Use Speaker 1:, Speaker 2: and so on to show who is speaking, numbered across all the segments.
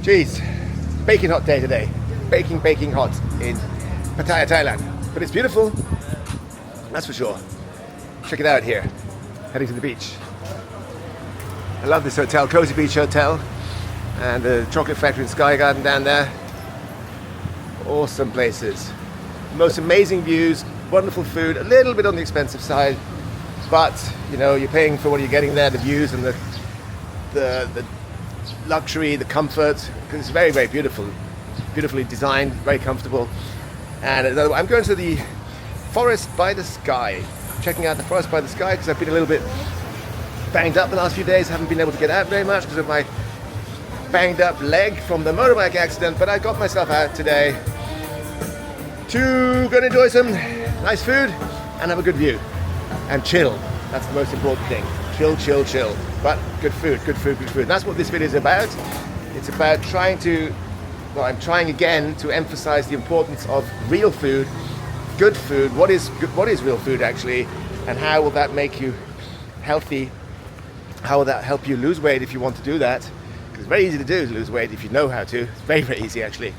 Speaker 1: Geez, baking hot day today. Baking hot in Pattaya, Thailand. But it's beautiful, that's for sure. Check it out here, heading to the beach. I love this hotel, Cozy Beach Hotel, and the chocolate factory in Sky Garden down there. Awesome places. Most amazing views, wonderful food, a little bit on the expensive side, but you know, you're paying for what you're getting there, the views and the luxury, the comfort, because it's very, very beautiful. Beautifully designed, very comfortable. And I'm going to the Forest by the Sky, checking out the Forest by the Sky, because I've been a little bit banged up the last few days. I haven't been able to get out very much because of my banged up leg from the motorbike accident, but I got myself out today to go and enjoy some nice food and have a good view and chill. That's the most important thing. Chill. But good food. And that's what this video is about. It's about I'm trying again to emphasize the importance of real food, good food. What is real food actually, and how will that make you healthy? How will that help you lose weight if you want to do that? Because it's very easy to do, lose weight if you know how to. It's very, very easy actually.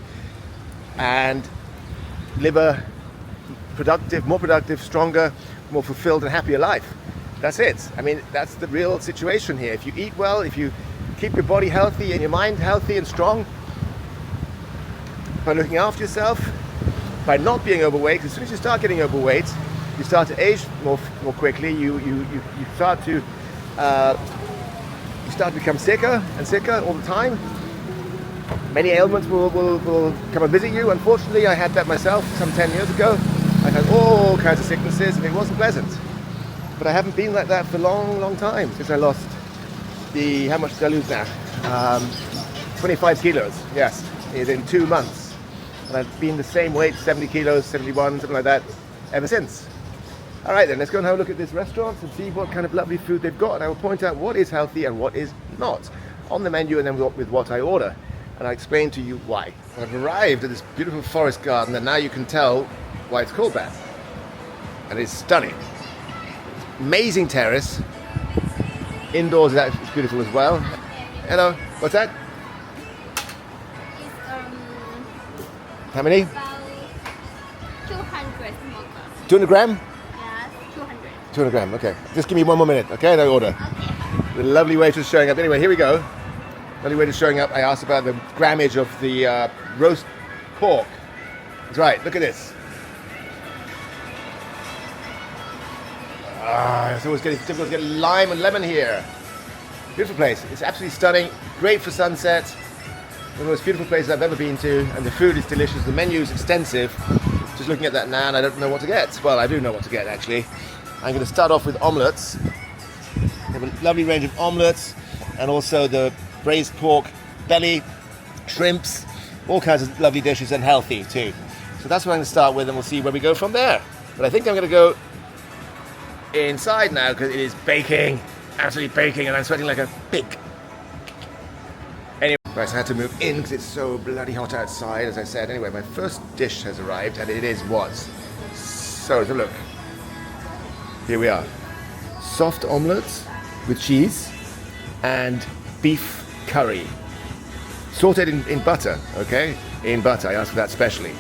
Speaker 1: And live a more productive, stronger, more fulfilled and happier life. That's it. I mean, that's the real situation here. If you eat well, if you keep your body healthy and your mind healthy and strong, by looking after yourself, by not being overweight, because as soon as you start getting overweight, you start to age more quickly. You start to become sicker and sicker all the time. Many ailments will come and visit you. Unfortunately, I had that myself some 10 years ago. I had all kinds of sicknesses and it wasn't pleasant. But I haven't been like that for a long time since I lost how much did I lose now? 25 kilos, yes, in 2 months. And I've been the same weight, 70 kilos, 71, something like that, ever since. All right then, let's go and have a look at this restaurant and see what kind of lovely food they've got. And I will point out what is healthy and what is not on the menu, and then with what I order. And I'll explain to you why. I've arrived at this beautiful forest garden, and now you can tell why it's called that. And it's stunning. Amazing terrace. Indoors it's beautiful as well. Hello, what's that? How many?
Speaker 2: About 200 smokers.
Speaker 1: 200 gram?
Speaker 2: Yes, 200.
Speaker 1: 200 gram, okay. Just give me 1 more minute, okay, and I order.
Speaker 2: Okay.
Speaker 1: The lovely waitress showing up. Anyway, here we go. Lovely waitress showing up. I asked about the grammage of the roast pork. That's right, look at this. It's always difficult to get lime and lemon here. Beautiful place. It's absolutely stunning. Great for sunset. One of the most beautiful places I've ever been to, and the food is delicious. The menu is extensive. Just looking at that now, and I don't know what to get. Well, I do know what to get actually. I'm going to start off with omelets. They have a lovely range of omelets, and also the braised pork belly, shrimps, all kinds of lovely dishes, and healthy too. So that's what I'm going to start with, and we'll see where we go from there. But I think I'm going to go inside now because it is baking, absolutely baking, and I'm sweating like a pig. Anyway, right, so I had to move in because it's so bloody hot outside, as I said. Anyway, my first dish has arrived, and it is what? So, let's have a look. Here we are. Soft omelets with cheese and beef curry. Sauteed in butter, okay? In butter, I asked for that specially.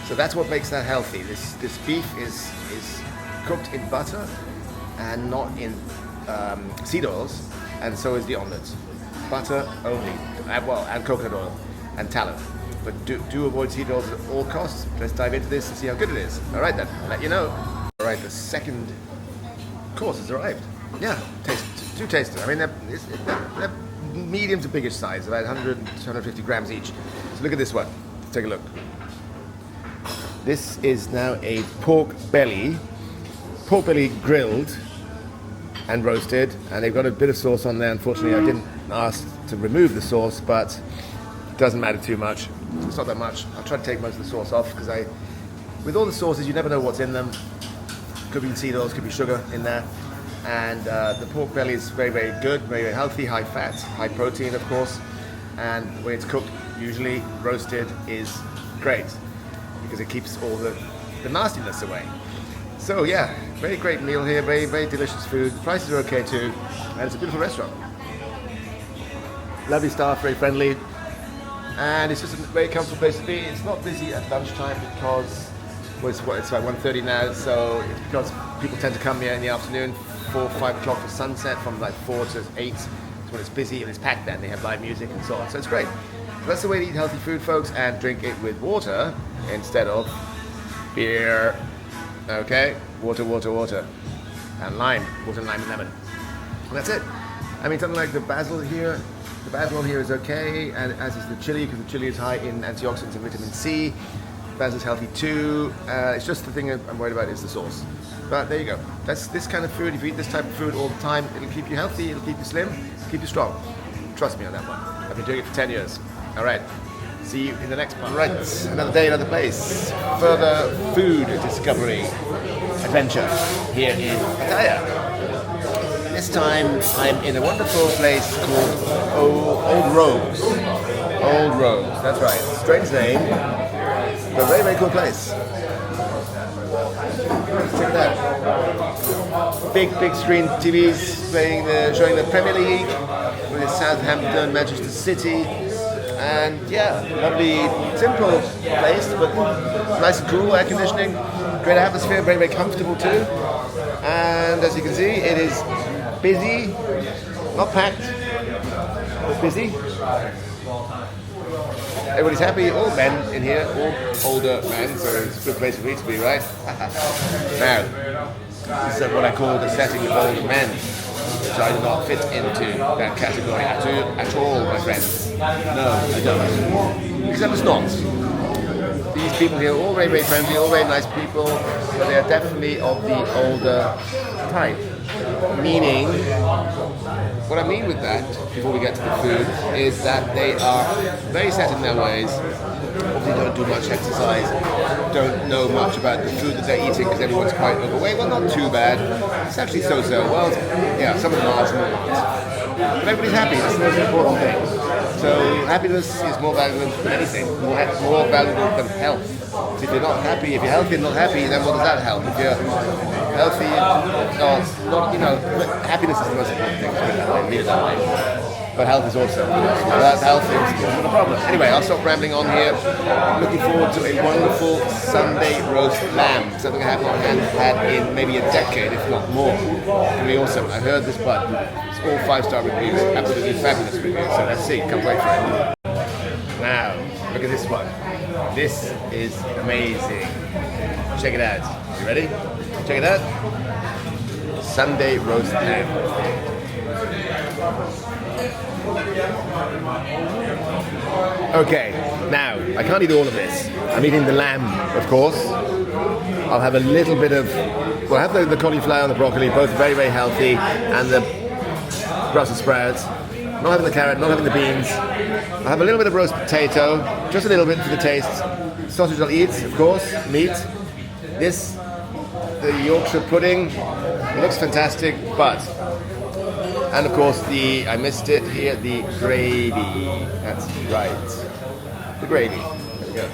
Speaker 1: So that's what makes that healthy. This beef is cooked in butter and not in seed oils, and so is the omelette. Butter only, and coconut oil and tallow. But do avoid seed oils at all costs. Let's dive into this and see how good it is. All right then, I'll let you know. All right, the second course has arrived. Yeah, do taste it. I mean, they're medium to biggish size, about 100 to 150 grams each. So look at this one. Let's take a look. This is now a pork belly grilled and roasted, and they've got a bit of sauce on there. Unfortunately, I didn't ask to remove the sauce, but it doesn't matter too much. It's not that much. I'll try to take most of the sauce off because with all the sauces, you never know what's in them. Could be seed oils, could be sugar in there. And the pork belly is very, very good, very, very healthy, high fat, high protein, of course. And when it's cooked, usually roasted, is great because it keeps all the nastiness away. So yeah, very great meal here, very, very delicious food. The prices are okay too, and it's a beautiful restaurant. lovely staff, very friendly, and it's just a very comfortable place to be. It's not busy at lunchtime because it's about 1:30 now, so it's because people tend to come here in the afternoon, 4 or 5 o'clock for sunset, from like 4 to 8. It's when it's busy and it's packed. Then they have live music and so on. So it's great. So that's the way to eat healthy food, folks, and drink it with water instead of beer. Okay, water, water, water, and lime, water, lime, and lemon. And that's it. I mean, something like the basil here. The basil here is okay, and as is the chili, because the chili is high in antioxidants and vitamin C. Basil is healthy too. It's just the thing I'm worried about is the sauce. But there you go. That's this kind of food. If you eat this type of food all the time, it'll keep you healthy, it'll keep you slim, keep you strong. Trust me on that one. I've been doing it for 10 years. All right. See you in the next one. Right. Another day, another place. Further food discovery adventure here in Pattaya. This time I'm in a wonderful place called Old Rose. Old Rose. That's right. Strange name. But a very, very cool place. Check it out. Big screen TVs showing the Premier League with Southampton, Manchester City, and yeah, lovely, simple place, but nice and cool, air conditioning, great atmosphere, very, very comfortable too. And as you can see, it is busy, not packed, but busy. Everybody's happy, all men in here, all older men, so it's a good place for me to be, right? Now, this is what I call the setting of old men, which I do not fit into that category at all, my friends. No, I don't. Except it's not. These people here are all very, very friendly, all very nice people, but they are definitely of the older type. Meaning, what I mean with that, before we get to the food, is that they are very set in their ways. They don't do much exercise, don't know much about the food that they're eating because everyone's quite overweight. Well, not too bad. It's actually so-so. Well, yeah, some of them are, some of them aren't. But everybody's happy. That's the most important thing. So happiness is more valuable than anything. More valuable than health. So if you're not happy, if you're healthy and not happy, then what does that help? If you're healthy, not, happiness is the most important thing. Leave it that way. But health is also. Without health, it's not a problem. Anyway, I'll stop rambling on here. Looking forward to a wonderful Sunday roast lamb. Something I haven't had in maybe a decade, if not more. It's really awesome. I heard this, but it's all 5-star reviews. Absolutely fabulous reviews. So let's see. Can't wait for it. Now, look at this one. This is amazing. Check it out. You ready? Check it out. Sunday roast lamb. Okay, now, I can't eat all of this. I'm eating the lamb, of course. I'll have a little bit of, well, I have the cauliflower and the broccoli, both very, very healthy, and the Brussels sprouts. Not having the carrot, not having the beans. I'll have a little bit of roast potato, just a little bit for the taste. Sausage I'll eat, of course, meat. This, the Yorkshire pudding, it looks fantastic, but, and of course I missed it here, the gravy. That's right. The gravy. There we go.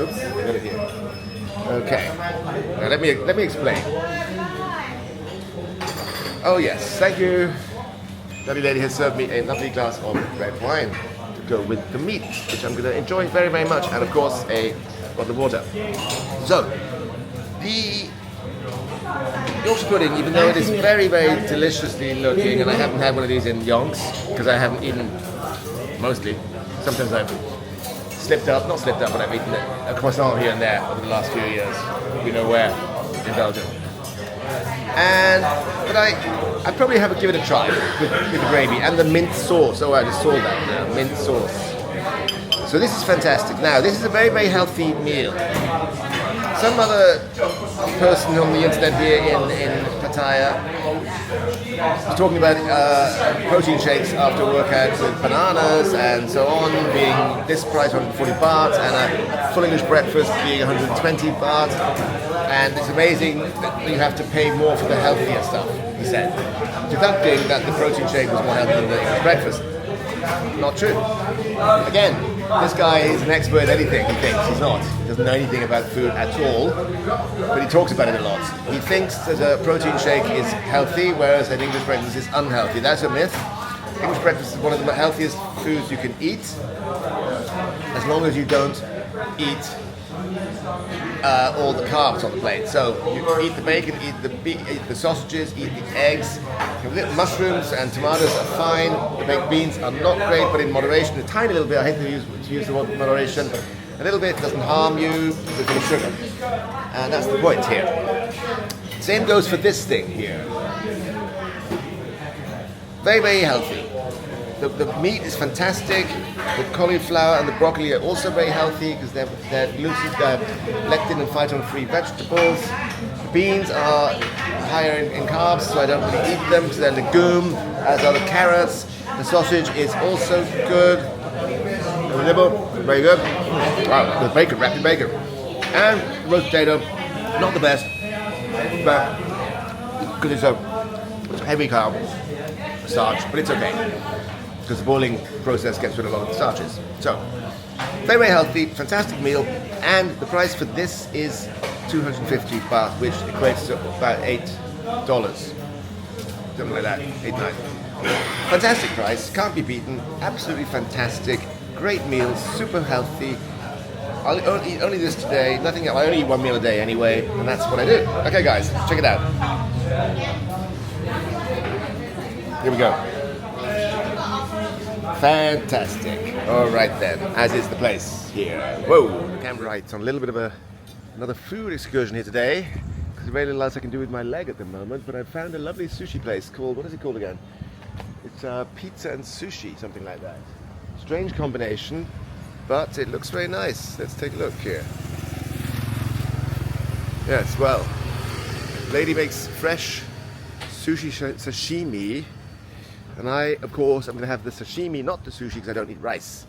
Speaker 1: Oops, I got it here. Okay. Now let me explain. Oh yes, thank you. Lovely lady has served me a lovely glass of red wine to go with the meat, which I'm going to enjoy very, very much, and of course a bottle of water. So, the Yorkshire pudding, even though it is very, very deliciously looking, and I haven't had one of these in yonks, because I haven't eaten, mostly, sometimes I've slipped up, not slipped up, but I've eaten a croissant here and there over the last few years, you know where, in Belgium. But I'd probably have to give it a try with the gravy and the mint sauce. Oh, I just saw that now, mint sauce. So this is fantastic. Now, this is a very, very healthy meal. Some other person on the internet here in Pattaya was talking about protein shakes after workouts with bananas and so on being this price, 140 baht, and a full English breakfast being 120 baht. And it's amazing that you have to pay more for the healthier stuff, he said. Deducting that the protein shake was more healthy than the English breakfast. Not true. Again, this guy is an expert at anything, he thinks. He's not. He doesn't know anything about food at all, but he talks about it a lot. He thinks that a protein shake is healthy, whereas an English breakfast is unhealthy. That's a myth. English breakfast is one of the healthiest foods you can eat, as long as you don't eat all the carbs on the plate. So you eat the bacon, eat the sausages, eat the eggs. Mushrooms and tomatoes are fine. The baked beans are not great, but in moderation, a tiny little bit. I hate to use the word moderation. A little bit doesn't harm you with the sugar, and that's the point here. Same goes for this thing here. Very, very healthy. The meat is fantastic. The cauliflower and the broccoli are also very healthy because they're lectin and phyton-free vegetables. The beans are higher in carbs, so I don't really eat them because they're legume, as are the carrots. The sausage is also good. The liver, very good. Wow, the bacon, wrapped in bacon. And roast potato, not the best, but because it's a heavy carb starch, but it's okay because the boiling process gets rid of a lot of the starches. So, very, very healthy, fantastic meal, and the price for this is 250 baht, which equates to about $8. Something like that, 8-9. Fantastic price, can't be beaten, absolutely fantastic, great meal, super healthy. I'll eat only this today, nothing else. I only eat one meal a day anyway, and that's what I do. Okay guys, check it out. Here we go. Fantastic. All right then, as is the place here. Whoa, the camera. Right, on a little bit of another food excursion here today, because there's very little else I can do with my leg at the moment, but I found a lovely sushi place called, what is it called again? It's pizza and sushi, something like that. Strange combination, but it looks very nice. Let's take a look here. Yes, well, lady makes fresh sushi sashimi. And I, of course, I'm going to have the sashimi, not the sushi, because I don't eat rice.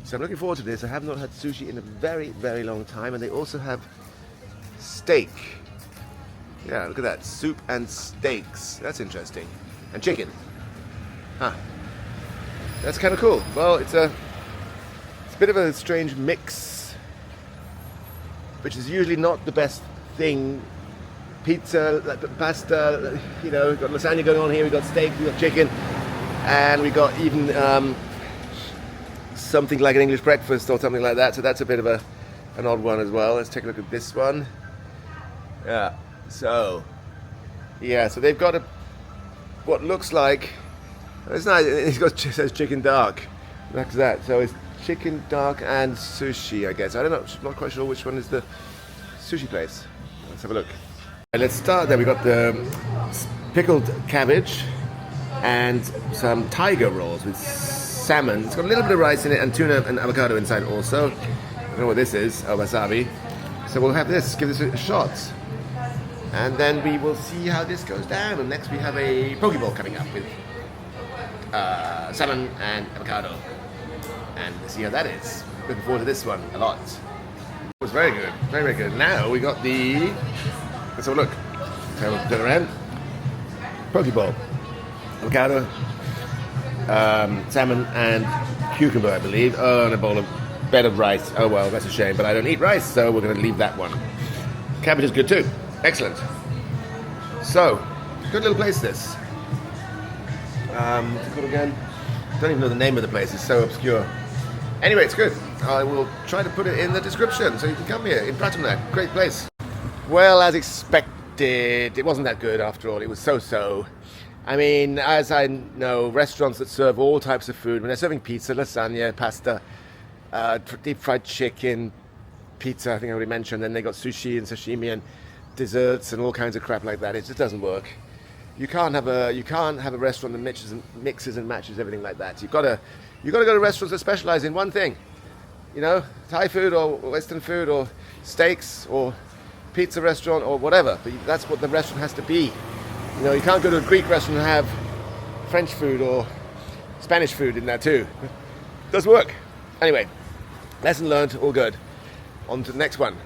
Speaker 1: So I'm looking forward to this. I have not had sushi in a very, very long time. And they also have steak. Yeah, look at that. Soup and steaks. That's interesting. And chicken. Huh. That's kind of cool. Well, it's a bit of a strange mix, which is usually not the best thing. Pizza, pasta, you know, we've got lasagna going on here, we've got steak, we've got chicken. And we got even something like an English breakfast or something like that. So that's a bit of an odd one as well. Let's take a look at this one. Yeah. So they've got what looks like. It's nice. It says chicken dark. That's that. So it's chicken dark and sushi, I guess. I don't know. I'm not quite sure which one is the sushi place. Let's have a look. Let's start there. We got the pickled cabbage and some tiger rolls with salmon. It's got a little bit of rice in it and tuna and avocado inside also. I don't know what this is. Oh, wasabi. So we'll have this, give this a shot. And then we will see how this goes down. And next we have a poke bowl coming up with salmon and avocado. And we'll see how that is. Looking forward to this one a lot. It was very good, very, very good. Now we got the, let's have a look. So we'll turn around. Poke bowl. Avocado, salmon and cucumber, I believe. Oh, and a bowl of bed of rice. Oh well, that's a shame, but I don't eat rice, so we're going to leave that one. Cabbage is good too. Excellent. So, good little place this. What's it called again? Don't even know the name of the place. It's so obscure. Anyway, it's good. I will try to put it in the description so you can come here in Pratumnath. Great place. Well, as expected, it wasn't that good after all. It was so-so. I mean, as I know, restaurants that serve all types of food, when they're serving pizza, lasagna, pasta, deep fried chicken, pizza, I think I already mentioned, then they got sushi and sashimi and desserts and all kinds of crap like that. It just doesn't work. You can't have a restaurant that mixes and matches everything like that. You've got to go to restaurants that specialize in one thing. You know, Thai food or Western food or steaks or pizza restaurant or whatever. But that's what the restaurant has to be. You know, you can't go to a Greek restaurant and have French food or Spanish food in there too. It doesn't work. Anyway, lesson learned, all good. On to the next one.